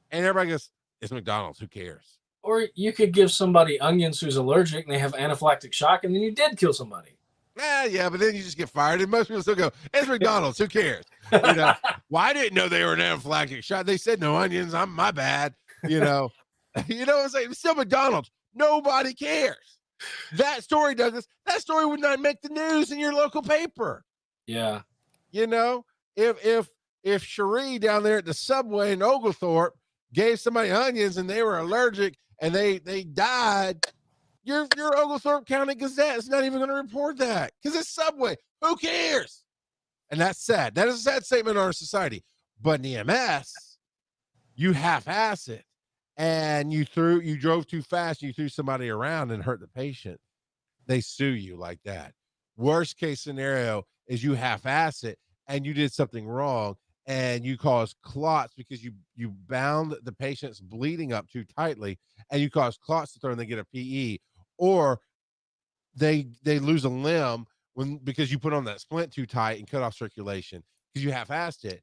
And everybody goes, it's McDonald's, who cares? Or you could give somebody onions who's allergic and they have anaphylactic shock, and then you did kill somebody. Yeah, but then you just get fired, and most people still go, it's McDonald's, who cares? You know, well, I didn't know they were an anaphylactic shock. They said no onions, I'm my bad. You know, it's like, it's still McDonald's. Nobody cares. That story, Douglas, that story would not make the news in your local paper. Yeah. You know, if Cherie down there at the Subway in Oglethorpe gave somebody onions and they were allergic and they died, your Oglethorpe County Gazette is not even going to report that because it's Subway. Who cares? And that's sad. That is a sad statement on our society. But in EMS, you half-ass it, and you drove too fast. You threw somebody around and hurt the patient. They sue you like that. Worst case scenario is you half-ass it and you did something wrong and you caused clots because you bound the patient's bleeding up too tightly and you cause clots to throw and they get a PE, or they lose a limb because you put on that splint too tight and cut off circulation because you half-assed it.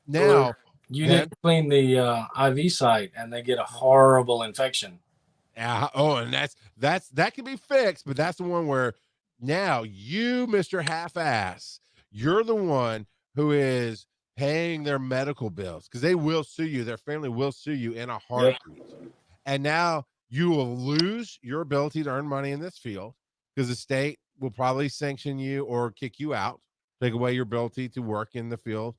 Now you didn't clean the IV site and they get a horrible infection. And that can be fixed, but that's the one where now you, Mr. Half-Ass, you're the one who is paying their medical bills because they will sue you. Their family will sue you in a heartbeat. Yep. And now you will lose your ability to earn money in this field because the state will probably sanction you or kick you out, take away your ability to work in the field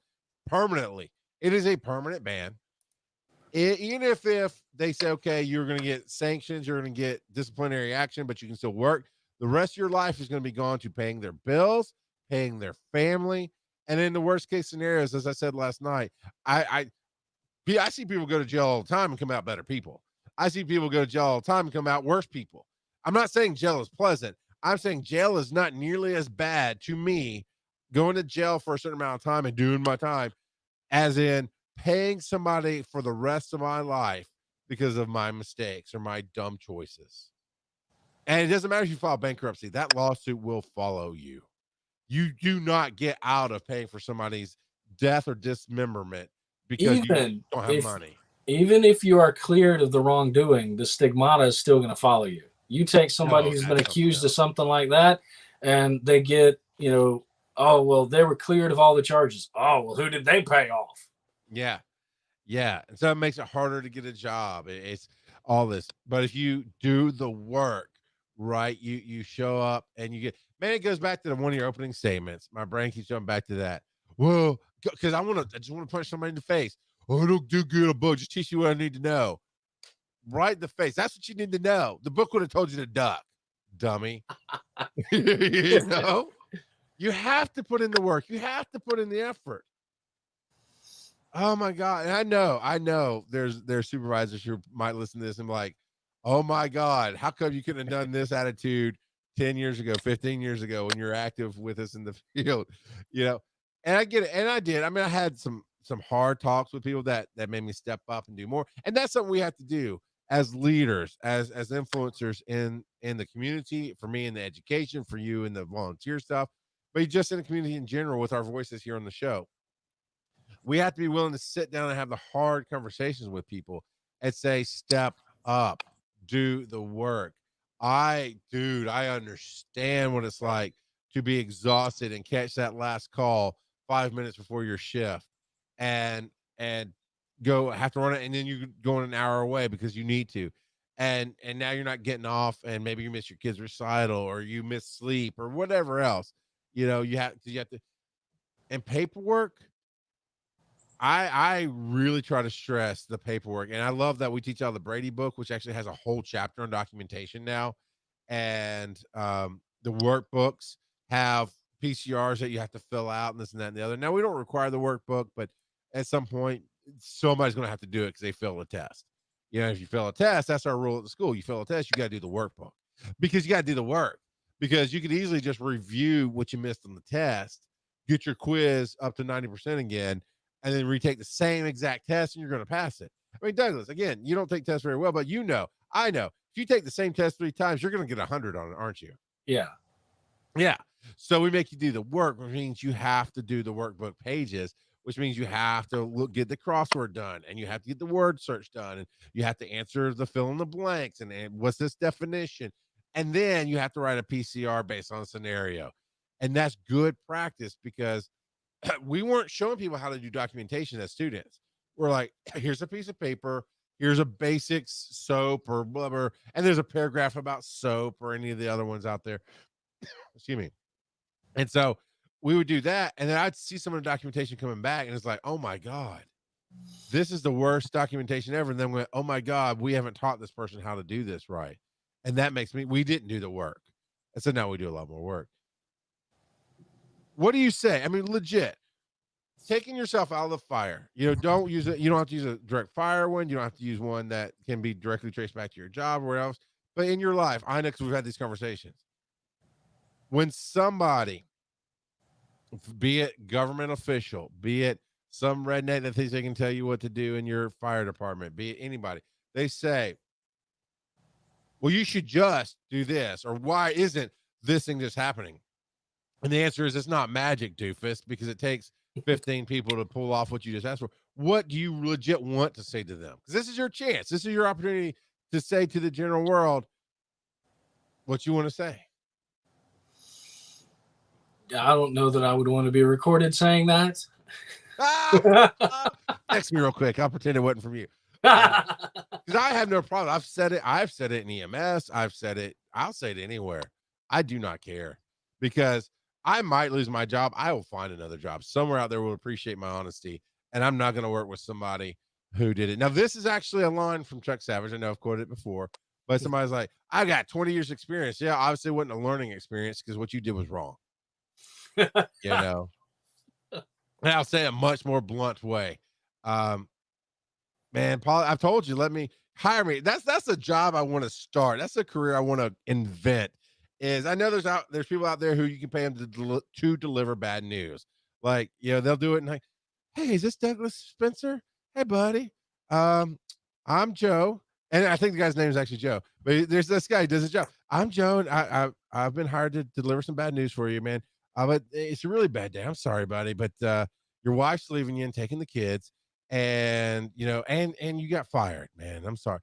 permanently. It is a permanent ban. Even if they say, okay, you're going to get sanctions, you're going to get disciplinary action, but you can still work, the rest of your life is going to be gone to paying their bills, paying their family. And in the worst case scenarios, as I said last night, I see people go to jail all the time and come out better people. I see people go to jail all the time and come out worse people. I'm not saying jail is pleasant. I'm saying jail is not nearly as bad to me going to jail for a certain amount of time and doing my time as in paying somebody for the rest of my life because of my mistakes or my dumb choices. And it doesn't matter if you file bankruptcy, that lawsuit will follow you. You do not get out of paying for somebody's death or dismemberment because you don't have money. Even if you are cleared of the wrongdoing, the stigmata is still going to follow you. You take somebody who's been accused of something like that and they get, oh, well, they were cleared of all the charges. Oh, well, who did they pay off? Yeah. And so it makes it harder to get a job. It's all this. But if you do the work, right, you show up and you get, man, it goes back to one of your opening statements. My brain keeps going back to that. Well, because I just want to punch somebody in the face. Oh, don't do good a book. Just teach you what I need to know. Right in the face. That's what you need to know. The book would have told you to duck, dummy. You have to put in the work. You have to put in the effort. Oh my God. And I know there's supervisors who might listen to this and be like, oh my God, how come you couldn't have done this attitude 10 years ago, 15 years ago when you're active with us in the field, and I get it. And I did. I mean, I had some hard talks with people that made me step up and do more. And that's something we have to do as leaders, as influencers in the community, for me in the education, for you in the volunteer stuff, but just in the community in general with our voices here on the show. We have to be willing to sit down and have the hard conversations with people and say, step up, do the work. I understand what it's like to be exhausted and catch that last call 5 minutes before your shift and go have to run it. And then you go an hour away because you need to. And now you're not getting off and maybe you miss your kid's recital or you miss sleep or whatever else, you have to, and paperwork. I really try to stress the paperwork, and I love that we teach out the Brady book, which actually has a whole chapter on documentation now. And the workbooks have PCRs that you have to fill out and this and that and the other. Now we don't require the workbook, but at some point somebody's going to have to do it because they fail a test. If you fail a test, that's our rule at the school. You fail a test, you got to do the workbook because you got to do the work, because you could easily just review what you missed on the test, get your quiz up to 90% again, and then retake the same exact test and you're going to pass it. I mean, Douglas, again, you don't take tests very well, but I know if you take the same test 3 times, you're going to get 100 on it, aren't you? Yeah. Yeah. So we make you do the work, which means you have to do the workbook pages, which means you have to get the crossword done, and you have to get the word search done, and you have to answer the fill in the blanks, and what's this definition, and then you have to write a PCR based on a scenario, and that's good practice because we weren't showing people how to do documentation as students. We're like, here's a piece of paper, here's a basics soap or blah blah, and there's a paragraph about soap or any of the other ones out there. Excuse me. And so we would do that, and then I'd see some of the documentation coming back, and it's like, oh my God, this is the worst documentation ever. And then we went, oh my God, we haven't taught this person how to do this right. And that makes me, we didn't do the work. And so now we do a lot more work. What do you say? I mean, legit, taking yourself out of the fire. Don't use it. You don't have to use a direct fire one. You don't have to use one that can be directly traced back to your job or whatever else. But in your life, I know because we've had these conversations. When somebody, be it government official, be it some redneck that thinks they can tell you what to do in your fire department, be it anybody, they say, well, you should just do this, or why isn't this thing just happening? And the answer is it's not magic, doofus, because it takes 15 people to pull off what you just asked for. What do you legit want to say to them? Because this is your chance. This is your opportunity to say to the general world what you want to say. I don't know that I would want to be recorded saying that. Text me real quick. I'll pretend it wasn't from you. Because I have no problem. I've said it in EMS. I've said it. I'll say it anywhere. I do not care because I might lose my job. I will find another job. Somewhere out there will appreciate my honesty. And I'm not going to work with somebody who did it. Now, this is actually a line from Chuck Savage. I know I've quoted it before, but somebody's like, I got 20 years experience. Yeah, obviously it wasn't a learning experience because what you did was wrong. And I'll say a much more blunt way. Man, Paul, I've told you, let me hire me. That's a job I want to start. That's a career I want to invent. Is I know there's people out there who you can pay them to deliver bad news. Like, they'll do it and like, hey, is this Douglas Spencer? Hey, buddy. I'm Joe. And I think the guy's name is actually Joe. But there's this guy who does his job. I'm Joe, and I've been hired to deliver some bad news for you, man. But it's a really bad day. I'm sorry, buddy, but your wife's leaving you and taking the kids, and and you got fired, man. I'm sorry.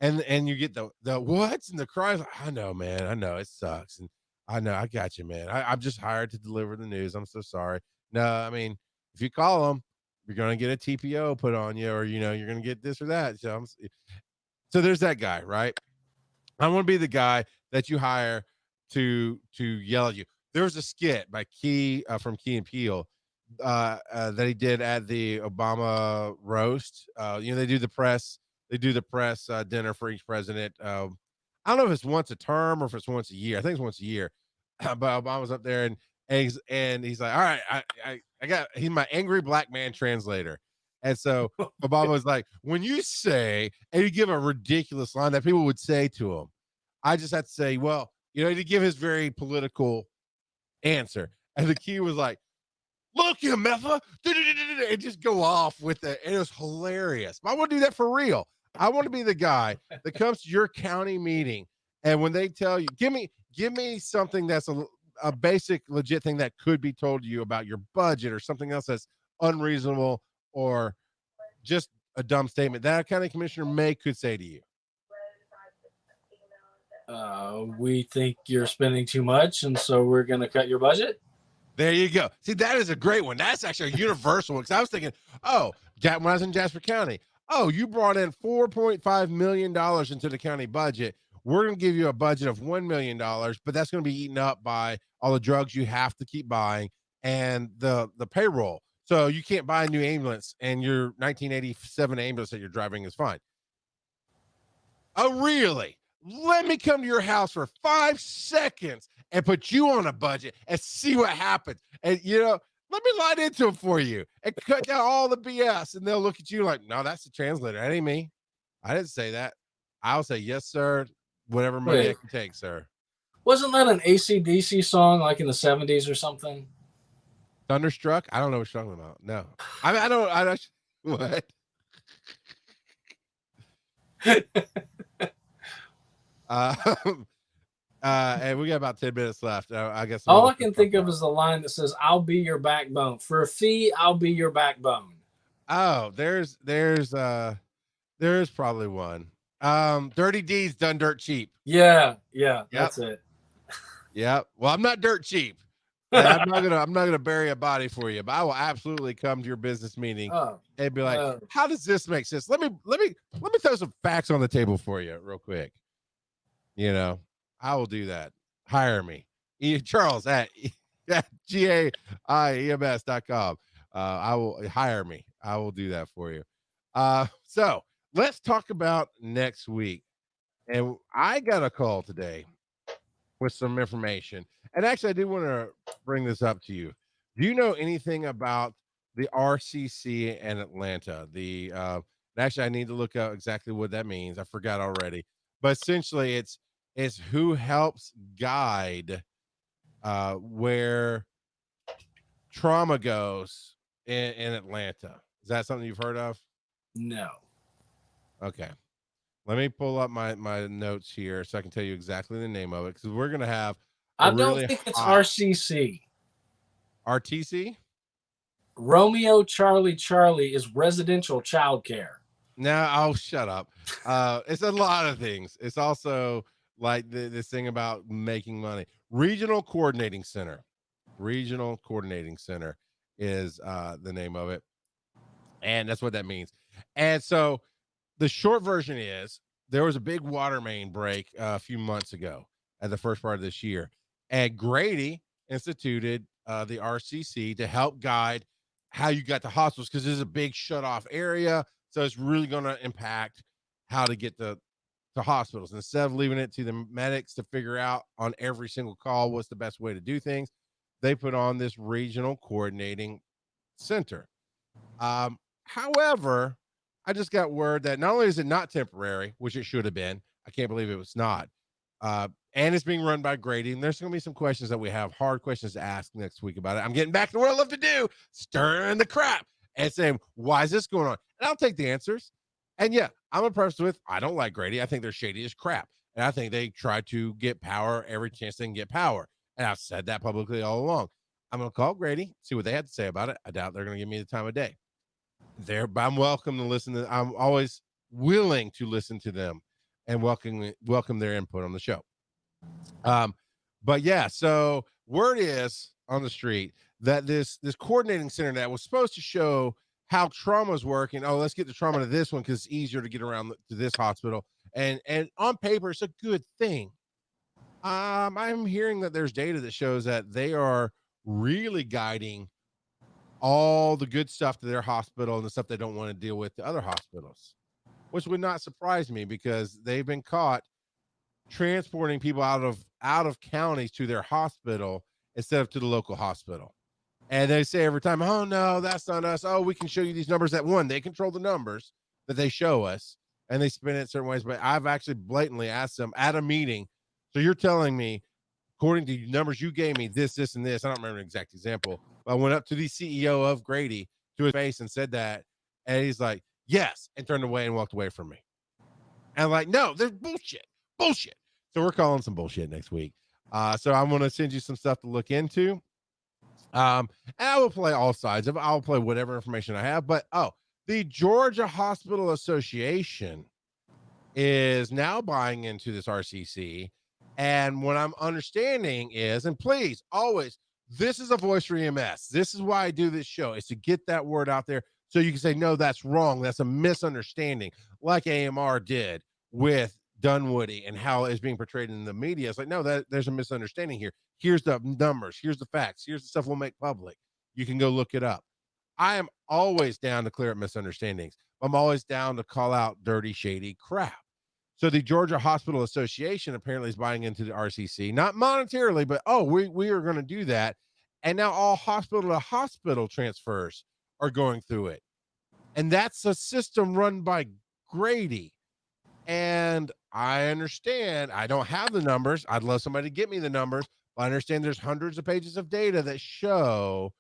And you get the what's and the cries. I know, man. I know it sucks, and I know I got you, man. I'm just hired to deliver the news. I'm so sorry. No, I mean, if you call them, you're gonna get a TPO put on you, or you're gonna get this or that. So there's that guy, right? I want to be the guy that you hire to yell at you. There was a skit by Key from Key and Peele that he did at the Obama roast. They do the press dinner for each president. I don't know if it's once a term or if it's once a year. I think it's once a year. But Obama's up there and he's like, all right, he's my angry black man translator. And so Obama was like, when you say, and you give a ridiculous line that people would say to him, I just had to say, well, to give his very political answer. And the Key was like, look, you meffa, and just go off with it. And it was hilarious. But I want to do that for real. I want to be the guy that comes to your county meeting, and when they tell you, give me something that's a basic, legit thing that could be told to you about your budget or something else that's unreasonable or just a dumb statement that a county commissioner could say to you. We think you're spending too much, and so we're going to cut your budget. There you go. See, that is a great one. That's actually a universal one. Because I was thinking, when I was in Jasper County, you brought in $4.5 million into the county budget. We're going to give you a budget of $1 million, but that's going to be eaten up by all the drugs you have to keep buying and the payroll. So you can't buy a new ambulance, and your 1987 ambulance that you're driving is fine. Oh, really? Let me come to your house for 5 seconds and put you on a budget and see what happens. And, let me line into it for you and cut down all the BS. And they'll look at you like, no, that's the translator. That ain't me. I didn't say that. I'll say, yes, sir. Whatever money I can take, sir. Wasn't that an AC/DC song like in the 70s or something? Thunderstruck? I don't know what you're talking about. No. I don't. What? Uh, and we got about 10 minutes left. I guess some All other I stuff can to talk think of about. is the line that says, "I'll be your backbone. For a fee, I'll be your backbone." Oh, there's probably one. Dirty deeds done dirt cheap. Yeah, Yep. that's it. Yep. Well, I'm not dirt cheap. And I'm not gonna bury a body for you, but I will absolutely come to your business meeting Oh, and be like, uh, how does this make sense? Let me throw some facts on the table for you real quick. You know, I will do that. Hire me. Charles at GAIEMS.com. I will hire me. I will do that for you. So let's talk about next week. And I got a call today with some information. And actually, I do want to bring this up to you. Do you know anything about the RCC in Atlanta? Actually, I need to look up exactly what that means. I forgot already. But essentially, it's who helps guide where trauma goes in Atlanta. Is that something you've heard of? no. Okay. Let me pull up my notes here so I can tell you exactly the name of it because we're gonna have a I don't really think it's hot RCC. RTC. Romeo Charlie Charlie is residential childcare. No, oh, shut up. It's a lot of things. It's also like this thing about making money. Regional Coordinating Center. Regional Coordinating Center is the name of it, and that's what that means. And so the short version is there was a big water main break a few months ago at the first part of this year, and Grady instituted the RCC to help guide how you got to hospitals because this is a big shut off area, so it's really going to impact how to get to hospitals. Instead of leaving it to the medics to figure out on every single call what's the best way to do things, they put on this regional coordinating center. However, I just got word that not only is it not temporary, which it should have been, I can't believe it was not, and it's being run by Grady. And there's going to be some questions that we have hard questions to ask next week about it. I'm getting back to what I love to do, stirring the crap and saying, why is this going on? And I'll take the answers. And yeah, I'm impressed with, I don't like Grady. I think they're shady as crap. And I think they try to get power every chance they can get power. And I've said that publicly all along. I'm going to call Grady, see what they had to say about it. I doubt they're going to give me the time of day there, but I'm welcome to listen to. I'm always willing to listen to them and welcome their input on the show. But yeah, so word is on the street that this coordinating center that was supposed to show how trauma is working. Oh, let's get the trauma to this one because it's easier to get around to this hospital. And on paper, it's a good thing. I'm hearing that there's data that shows that they are really guiding all the good stuff to their hospital and the stuff they don't want to deal with to other hospitals, which would not surprise me because they've been caught transporting people out of counties to their hospital instead of to the local hospital. And they say every time, "Oh no, that's not us. Oh, we can show you these numbers." That one, they control the numbers that they show us, and they spin it certain ways. But I've actually blatantly asked them at a meeting. So you're telling me, according to the numbers you gave me, this, and this. I don't remember an exact example. But I went up to the CEO of Grady to his face and said that, and he's like, "Yes," and turned away and walked away from me. And I'm like, "No, there's bullshit." So we're calling some bullshit next week. So I'm gonna send you some stuff to look into. And I will play all sides of it. I'll play whatever information I have. But the Georgia Hospital Association is now buying into this RCC. And what I'm understanding is, and please always, this is a voice for EMS. This is why I do this show, is to get that word out there so you can say, no, that's wrong. That's a misunderstanding, like AMR did with Dunwoody and how it's being portrayed in the media. It's like, no, there's a misunderstanding here. Here's the numbers. Here's the facts. Here's the stuff we'll make public. You can go look it up. I am always down to clear up misunderstandings. I'm always down to call out dirty, shady crap. So the Georgia Hospital Association apparently is buying into the RCC, not monetarily, but we are going to do that. And now all hospital to hospital transfers are going through it. And that's a system run by Grady. And I understand I don't have the numbers. I'd love somebody to get me the numbers. But I understand there's hundreds of pages of data that show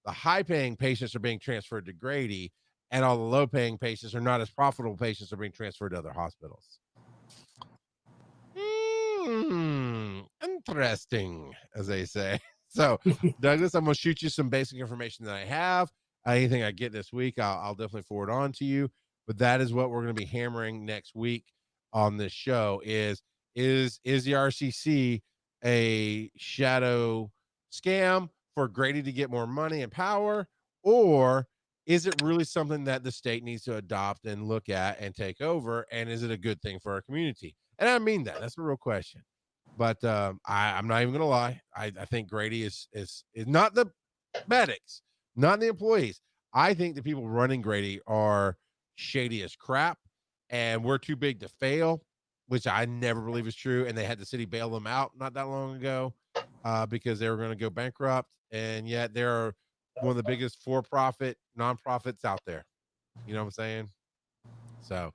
the high paying patients are being transferred to Grady, and all the low paying patients are not as profitable patients are being transferred to other hospitals. Interesting, as they say. So, Douglas, I'm going to shoot you some basic information that I have. Anything I get this week, I'll definitely forward on to you. But that is what we're going to be hammering next week on this show is the RCC a shadow scam for Grady to get more money and power, or is it really something that the state needs to adopt and look at and take over? And is it a good thing for our community? And I mean that. That's a real question. But I'm not even gonna lie. I think Grady is not the medics, not the employees. I think the people running Grady are shady as crap, and we're too big to fail, which I never believe is true. And they had the city bail them out not that long ago because they were going to go bankrupt, and yet they're one of the biggest for-profit nonprofits out there. You know what I'm saying? So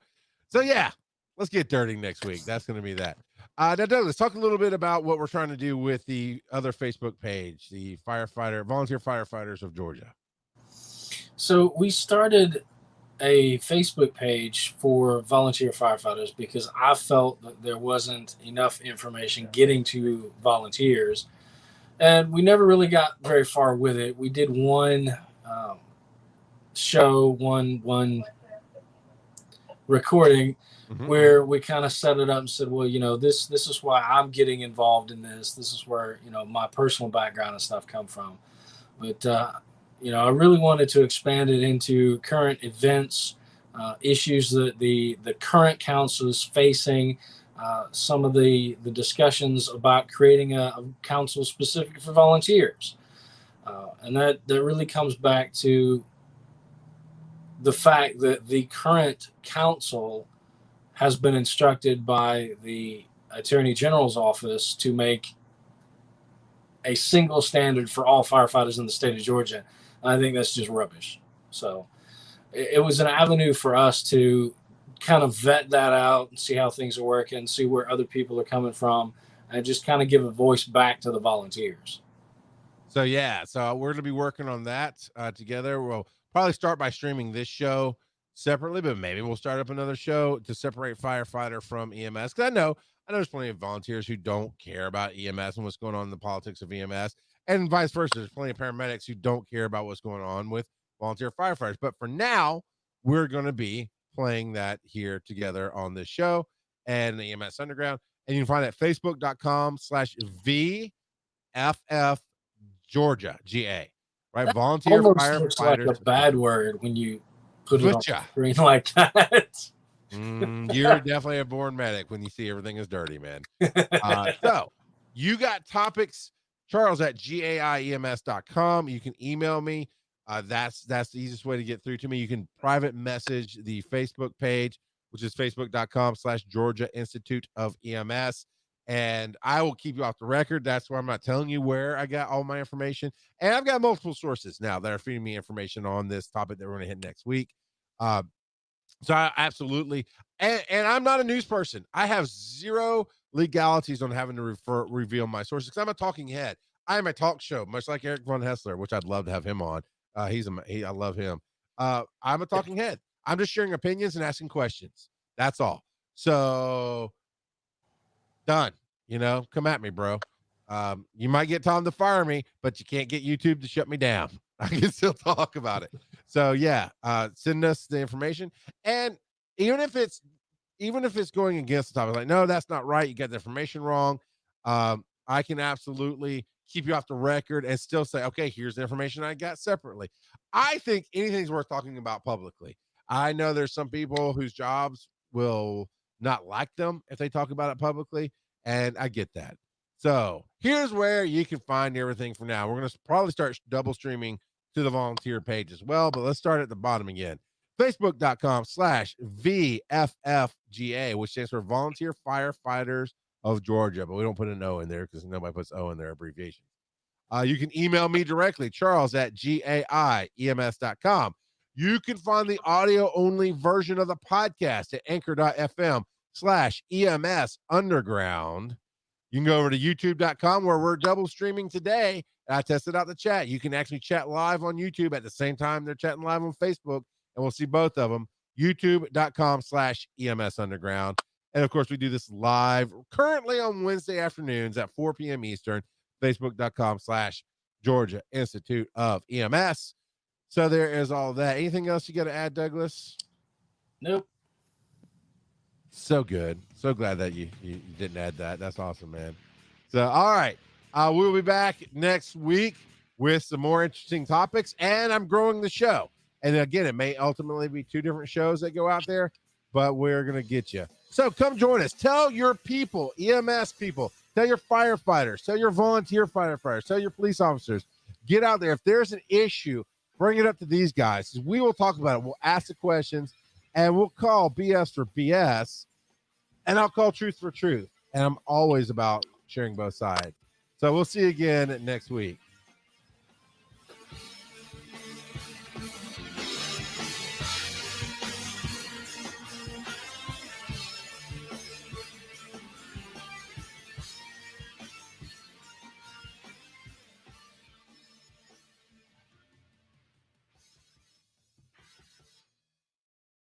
yeah, let's get dirty next week. That's going to be that. Now, Douglas, talk a little bit about what we're trying to do with the other Facebook page, the Volunteer Firefighters of Georgia. So we started a Facebook page for volunteer firefighters because I felt that there wasn't enough information getting to volunteers, and we never really got very far with it. We did one show, one recording where we kind of set it up and said, well, this is why I'm getting involved in this. This is where my personal background and stuff come from. But I really wanted to expand it into current events, issues that the current council is facing, some of the discussions about creating a council specific for volunteers. And that really comes back to the fact that the current council has been instructed by the Attorney General's office to make a single standard for all firefighters in the state of Georgia. I think that's just rubbish. So it was an avenue for us to kind of vet that out and see how things are working, see where other people are coming from, and just kind of give a voice back to the volunteers. So yeah, so we're going to be working on that together. We'll probably start by streaming this show separately, but maybe we'll start up another show to separate firefighter from EMS. Because I know there's plenty of volunteers who don't care about EMS and what's going on in the politics of EMS, and vice versa. There's plenty of paramedics who don't care about what's going on with volunteer firefighters. But for now, we're going to be playing that here together on this show and the EMS Underground. And you can find it at facebook.com/VFF Georgia, GA, right? That Volunteer almost firefighters. looks like a bad word when you put it on the screen like that. You're definitely a born medic when you see everything is dirty, man. So you got topics, Charles at gaiems.com. You can email me. That's the easiest way to get through to me. You can private message the Facebook page, which is facebook.com/Georgia Institute of EMS. And I will keep you off the record. That's why I'm not telling you where I got all my information. And I've got multiple sources now that are feeding me information on this topic that we're going to hit next week. So I absolutely, and I'm not a news person. I have zero legalities on having to reveal my sources because I'm a talking head. I am a talk show, much like Eric Von Hessler, which I'd love to have him on. I love him. I'm a talking head. I'm just sharing opinions and asking questions. That's all. So done. Come at me, bro. You might get Tom to fire me, but you can't get YouTube to shut me down. I can still talk about it. So yeah, send us the information. And even if it's going against the topic, like, no, that's not right, you got the information wrong, I can absolutely keep you off the record and still say, okay, here's the information I got separately. I think anything's worth talking about publicly. I know there's some people whose jobs will not like them if they talk about it publicly, and I get that. So here's where you can find everything for now. We're going to probably start double streaming to the volunteer page as well, but let's start at the bottom again. Facebook.com/VFFGA, which stands for Volunteer Firefighters of Georgia, but we don't put an O in there because nobody puts O in their abbreviation. You can email me directly, Charles at gaiems.com. You can find the audio only version of the podcast at anchor.fm/EMS Underground. You can go over to youtube.com where we're double streaming today. I tested out the chat. You can actually chat live on YouTube at the same time they're chatting live on Facebook, and we'll see both of them. youtube.com/EMS Underground. And of course, we do this live currently on Wednesday afternoons at 4 p.m. Eastern, facebook.com/Georgia Institute of EMS. So there is all that. Anything else you got to add, Douglas? Nope. So good. So glad that you didn't add that. That's awesome, man. So, all right. We'll be back next week with some more interesting topics, and I'm growing the show. And again, it may ultimately be 2 different shows that go out there, but we're going to get you. So come join us. Tell your people, EMS people, tell your firefighters, tell your volunteer firefighters, tell your police officers, get out there. If there's an issue, bring it up to these guys. We will talk about it. We'll ask the questions, and we'll call BS for BS, and I'll call truth for truth. And I'm always about sharing both sides. So we'll see you again next week.